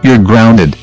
You're grounded.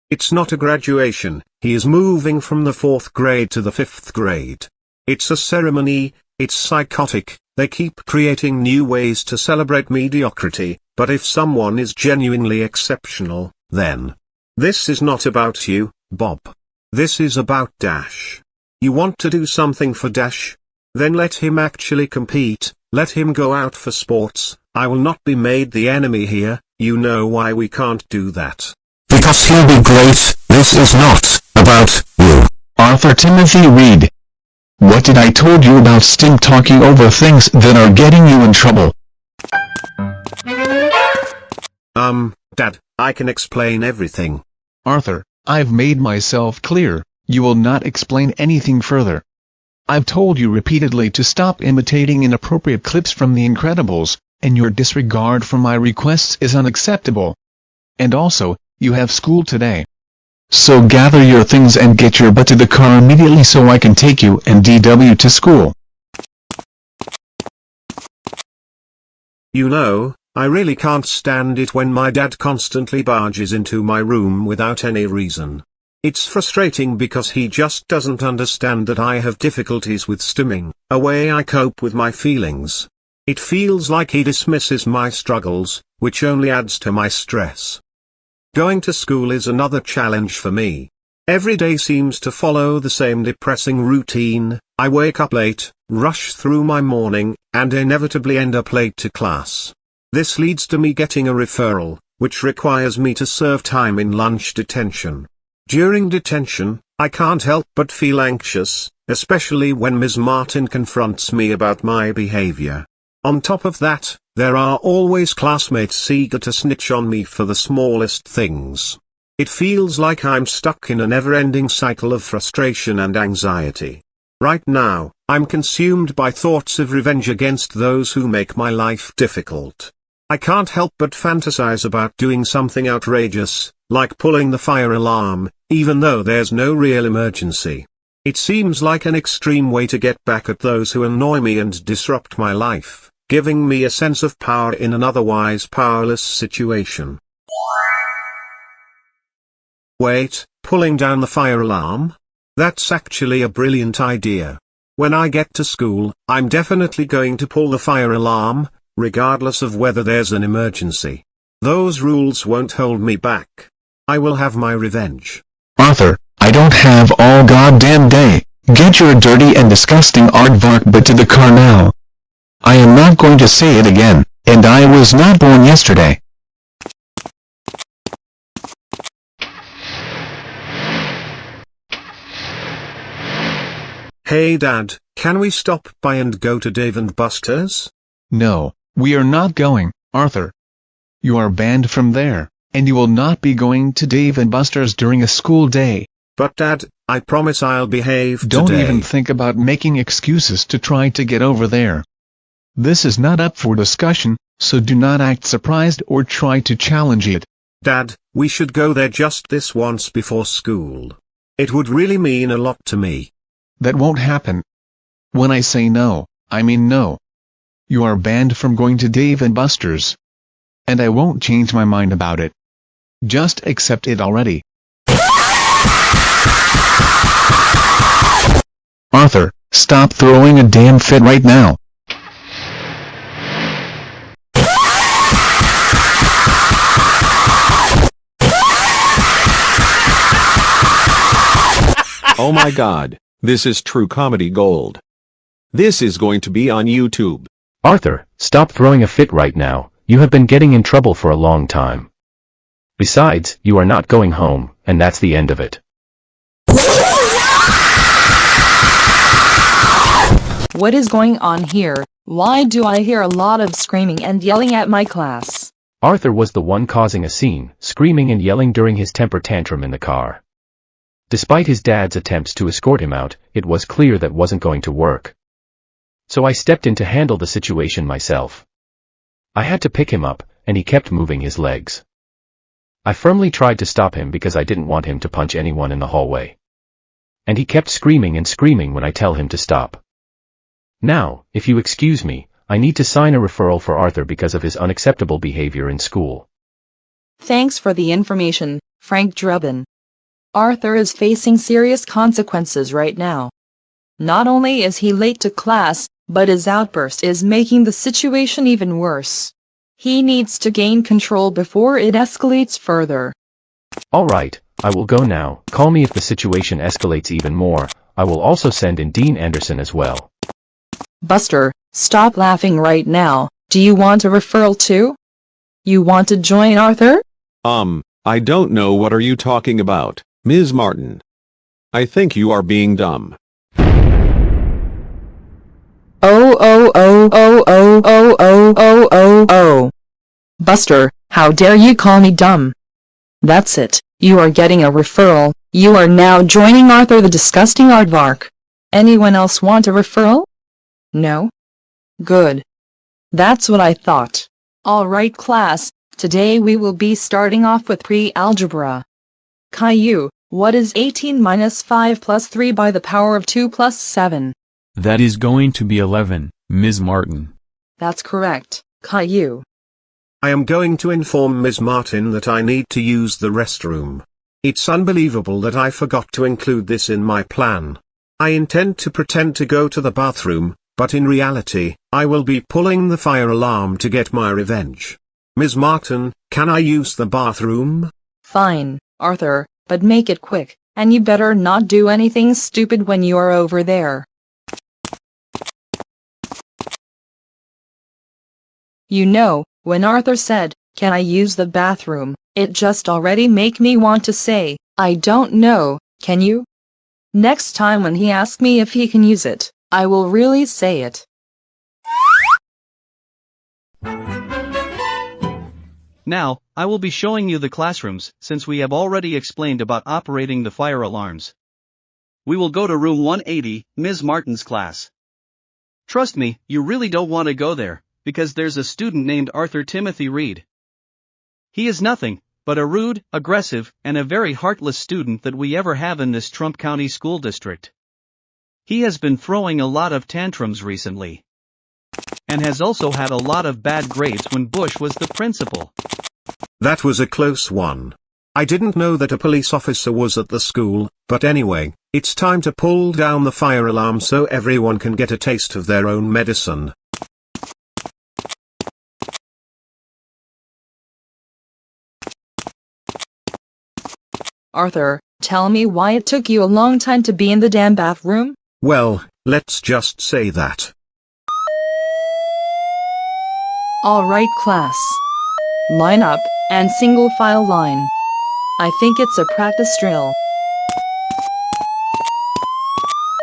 It's not a graduation, he is moving from the 4th grade to the 5th grade. It's a ceremony, it's psychotic, they keep creating new ways to celebrate mediocrity, but if someone is genuinely exceptional, then this is not about you, Bob. This is about Dash. You want to do something for Dash? Then let him actually compete, let him go out for sports. I will not be made the enemy here. You know why we can't do that. Because he'll be great. This is not about you. Arthur Timothy Reed. What did I told you about Sting talking over things that are getting you in trouble? Dad, I can explain everything. Arthur, I've made myself clear. You will not explain anything further. I've told you repeatedly to stop imitating inappropriate clips from The Incredibles, and your disregard for my requests is unacceptable. And also, you have school today. So gather your things and get your butt to the car immediately so I can take you and DW to school. You know, I really can't stand it when my dad constantly barges into my room without any reason. It's frustrating because he just doesn't understand that I have difficulties with stimming, a way I cope with my feelings. It feels like he dismisses my struggles, which only adds to my stress. Going to school is another challenge for me. Every day seems to follow the same depressing routine. I wake up late, rush through my morning, and inevitably end up late to class. This leads to me getting a referral, which requires me to serve time in lunch detention. During detention, I can't help but feel anxious, especially when Ms. Martin confronts me about my behavior. On top of that, there are always classmates eager to snitch on me for the smallest things. It feels like I'm stuck in a never-ending cycle of frustration and anxiety. Right now, I'm consumed by thoughts of revenge against those who make my life difficult. I can't help but fantasize about doing something outrageous, like pulling the fire alarm, even though there's no real emergency. It seems like an extreme way to get back at those who annoy me and disrupt my life, giving me a sense of power in an otherwise powerless situation. Wait, pulling down the fire alarm? That's actually a brilliant idea. When I get to school, I'm definitely going to pull the fire alarm, regardless of whether there's an emergency. Those rules won't hold me back. I will have my revenge. Arthur, I don't have all goddamn day. Get your dirty and disgusting aardvark butt to the car now. I am not going to say it again, and I was not born yesterday. Hey Dad, can we stop by and go to Dave & Buster's? No, we are not going, Arthur. You are banned from there, and you will not be going to Dave & Buster's during a school day. But Dad, I promise I'll behave today. Don't even think about making excuses to try to get over there. This is not up for discussion, so do not act surprised or try to challenge it. Dad, we should go there just this once before school. It would really mean a lot to me. That won't happen. When I say no, I mean no. You are banned from going to Dave & Buster's. And I won't change my mind about it. Just accept it already. Arthur, stop throwing a damn fit right now. Oh my God, this is true comedy gold. This is going to be on YouTube. Arthur, stop throwing a fit right now. You have been getting in trouble for a long time. Besides, you are not going home, and that's the end of it. What is going on here? Why do I hear a lot of screaming and yelling at my class? Arthur was the one causing a scene, screaming and yelling during his temper tantrum in the car. Despite his dad's attempts to escort him out, it was clear that wasn't going to work. So I stepped in to handle the situation myself. I had to pick him up, and he kept moving his legs. I firmly tried to stop him because I didn't want him to punch anyone in the hallway. And he kept screaming and screaming when I tell him to stop. Now, if you excuse me, I need to sign a referral for Arthur because of his unacceptable behavior in school. Thanks for the information, Frank Drebin. Arthur is facing serious consequences right now. Not only is he late to class, but his outburst is making the situation even worse. He needs to gain control before it escalates further. Alright, I will go now. Call me if the situation escalates even more. I will also send in Dean Anderson as well. Buster, stop laughing right now. Do you want a referral too? You want to join Arthur? I don't know what are you talking about, Ms. Martin. I think you are being dumb. Oh. Buster, how dare you call me dumb? That's it, you are getting a referral. You are now joining Arthur the disgusting aardvark. Anyone else want a referral? No? Good. That's what I thought. Alright class, today we will be starting off with pre-algebra. Caillou, what is 18 minus 5 plus 3 by the power of 2 plus 7? That is going to be 11, Ms. Martin. That's correct, Caillou. I am going to inform Ms. Martin that I need to use the restroom. It's unbelievable that I forgot to include this in my plan. I intend to pretend to go to the bathroom, but in reality, I will be pulling the fire alarm to get my revenge. Ms. Martin, can I use the bathroom? Fine, Arthur, but make it quick, and you better not do anything stupid when you are over there. You know, when Arthur said, "Can I use the bathroom?" it just already make me want to say, "I don't know, can you?" Next time when he asks me if he can use it, I will really say it. Now, I will be showing you the classrooms, since we have already explained about operating the fire alarms. We will go to room 180, Ms. Martin's class. Trust me, you really don't want to go there, because there's a student named Arthur Timothy Reed. He is nothing but a rude, aggressive, and a very heartless student that we ever have in this Trump County School District. He has been throwing a lot of tantrums recently, and has also had a lot of bad grades when Bush was the principal. That was a close one. I didn't know that a police officer was at the school, but anyway, it's time to pull down the fire alarm so everyone can get a taste of their own medicine. Arthur, tell me why it took you a long time to be in the damn bathroom? Well, let's just say that. Alright class. Line up, and single file line. I think it's a practice drill.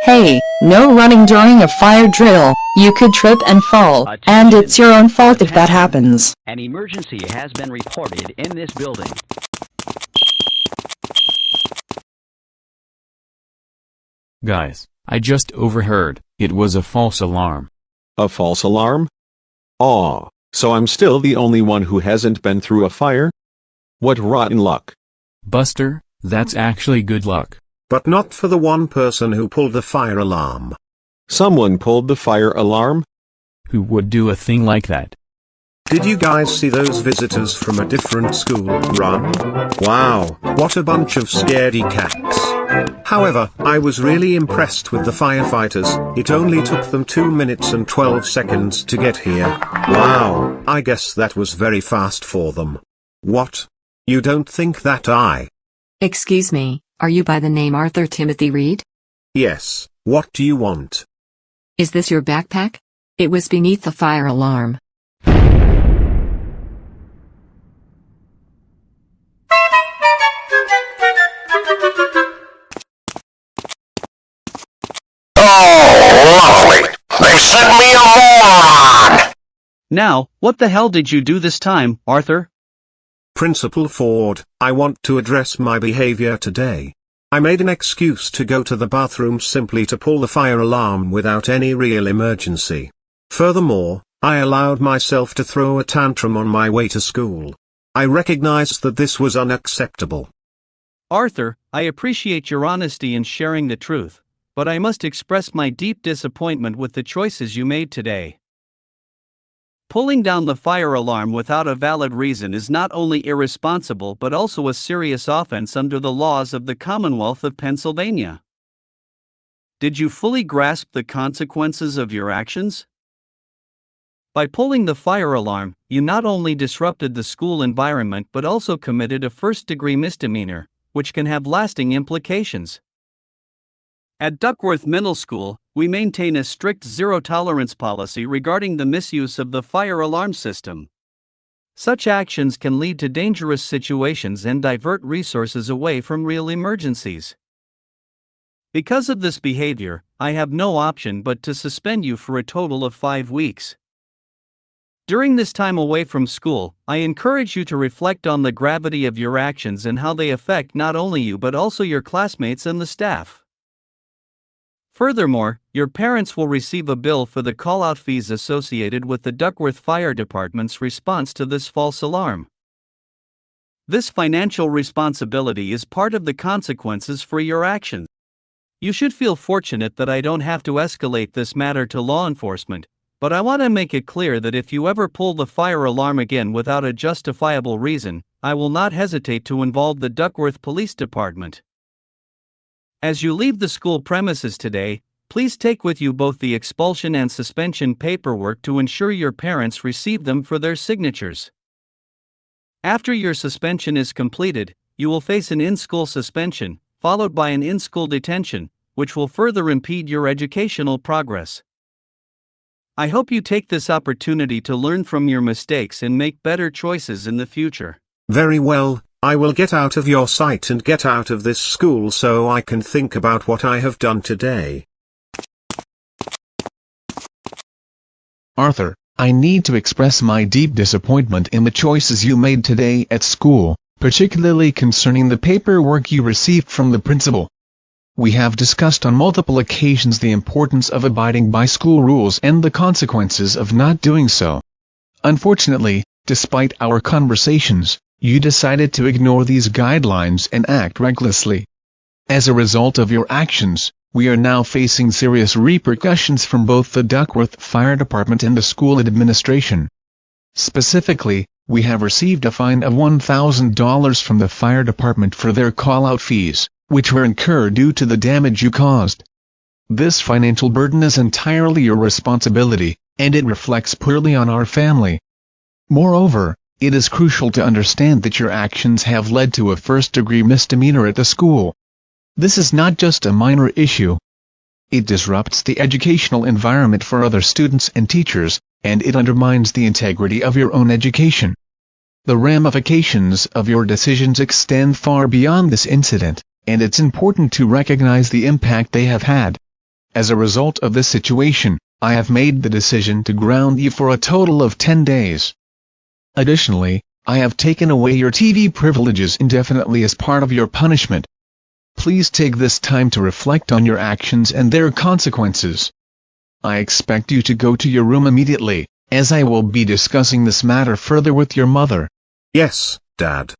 Hey, no running during a fire drill. You could trip and fall, and it's your own fault if that happens. An emergency has been reported in this building. Guys, I just overheard. It was a false alarm. A false alarm? Aw, so I'm still the only one who hasn't been through a fire? What rotten luck. Buster, that's actually good luck. But not for the one person who pulled the fire alarm. Someone pulled the fire alarm? Who would do a thing like that? Did you guys see those visitors from a different school run? Wow, what a bunch of scaredy cats. However, I was really impressed with the firefighters. It only took them 2 minutes and 12 seconds to get here. Wow, I guess that was very fast for them. What? You don't think that Excuse me, are you by the name Arthur Timothy Reed? Yes, what do you want? Is this your backpack? It was beneath the fire alarm. Lovely. They sent me a moron! Now, what the hell did you do this time, Arthur? Principal Ford, I want to address my behavior today. I made an excuse to go to the bathroom simply to pull the fire alarm without any real emergency. Furthermore, I allowed myself to throw a tantrum on my way to school. I recognize that this was unacceptable. Arthur, I appreciate your honesty in sharing the truth, but I must express my deep disappointment with the choices you made today. Pulling down the fire alarm without a valid reason is not only irresponsible but also a serious offense under the laws of the Commonwealth of Pennsylvania. Did you fully grasp the consequences of your actions? By pulling the fire alarm, you not only disrupted the school environment but also committed a first-degree misdemeanor, which can have lasting implications. At Duckworth Middle School, we maintain a strict zero-tolerance policy regarding the misuse of the fire alarm system. Such actions can lead to dangerous situations and divert resources away from real emergencies. Because of this behavior, I have no option but to suspend you for a total of 5 weeks. During this time away from school, I encourage you to reflect on the gravity of your actions and how they affect not only you but also your classmates and the staff. Furthermore, your parents will receive a bill for the call-out fees associated with the Duckworth Fire Department's response to this false alarm. This financial responsibility is part of the consequences for your actions. You should feel fortunate that I don't have to escalate this matter to law enforcement, but I want to make it clear that if you ever pull the fire alarm again without a justifiable reason, I will not hesitate to involve the Duckworth Police Department. As you leave the school premises today, please take with you both the expulsion and suspension paperwork to ensure your parents receive them for their signatures. After your suspension is completed, you will face an in-school suspension, followed by an in-school detention, which will further impede your educational progress. I hope you take this opportunity to learn from your mistakes and make better choices in the future. Very well, I will get out of your sight and get out of this school so I can think about what I have done today. Arthur, I need to express my deep disappointment in the choices you made today at school, particularly concerning the paperwork you received from the principal. We have discussed on multiple occasions the importance of abiding by school rules and the consequences of not doing so. Unfortunately, despite our conversations, you decided to ignore these guidelines and act recklessly. As a result of your actions, we are now facing serious repercussions from both the Duckworth Fire Department and the school administration. Specifically, we have received a fine of $1,000 from the fire department for their call-out fees, which were incurred due to the damage you caused. This financial burden is entirely your responsibility, and it reflects poorly on our family. Moreover, it is crucial to understand that your actions have led to a first-degree misdemeanor at the school. This is not just a minor issue. It disrupts the educational environment for other students and teachers, and it undermines the integrity of your own education. The ramifications of your decisions extend far beyond this incident, and it's important to recognize the impact they have had. As a result of this situation, I have made the decision to ground you for a total of 10 days. Additionally, I have taken away your TV privileges indefinitely as part of your punishment. Please take this time to reflect on your actions and their consequences. I expect you to go to your room immediately, as I will be discussing this matter further with your mother. Yes, Dad.